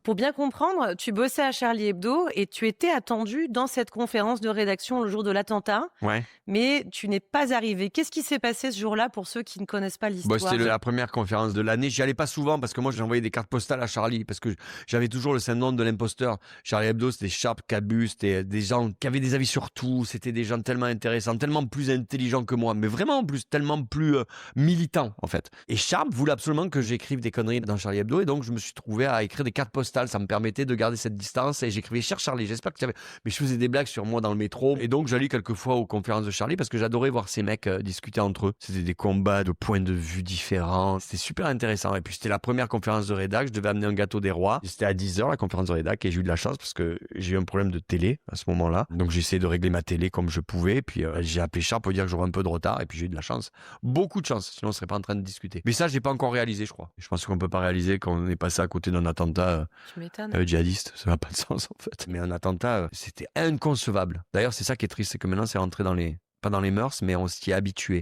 Pour bien comprendre, tu bossais à Charlie Hebdo et tu étais attendu dans cette conférence de rédaction le jour de l'attentat, Ouais. mais tu n'es pas arrivé. Qu'est-ce qui s'est passé ce jour-là pour ceux qui ne connaissent pas Bah, l'histoire? c'était la première conférence de l'année. J'y allais pas souvent parce que moi, j'envoyais des cartes postales à Charlie parce que j'avais toujours le syndrome de l'imposteur. Charlie Hebdo, c'était Sharp, Cabu, c'était des gens qui avaient des avis sur tout. C'était des gens tellement intéressants, tellement plus intelligents que moi, mais vraiment en plus, tellement plus militants, en fait. Et Sharp voulait absolument que j'écrive des conneries dans Charlie Hebdo et donc je me suis trouvé à écrire des cartes postales. Ça me permettait de garder cette distance et j'écrivais Cher Charlie, j'espère que tu avais. Mais je faisais des blagues sur moi dans le métro et donc j'allais quelquefois aux conférences de Charlie parce que j'adorais voir ces mecs discuter entre eux. C'était des combats de points de vue différents. C'était super intéressant. Et puis c'était la première conférence de rédac. Je devais amener un gâteau des rois. C'était à 10h la conférence de rédac et j'ai eu de la chance parce que j'ai eu un problème de télé à ce moment-là. Donc j'ai essayé de régler ma télé comme je pouvais. Puis j'ai appelé Charles pour dire que j'aurais un peu de retard et puis j'ai eu de la chance. Beaucoup de chance. Sinon on serait pas en train de discuter. Mais ça j'ai pas encore réalisé je crois. Je pense qu'on peut pas réaliser qu'on est passé à côté d'un attentat Tu m'étonnes. djihadiste. Ça n'a pas de sens en fait. Mais un attentat c'était inconcevable. D'ailleurs c'est ça qui est triste, c'est que maintenant c'est rentré dans les pas dans les mœurs, mais on s'y est habitué.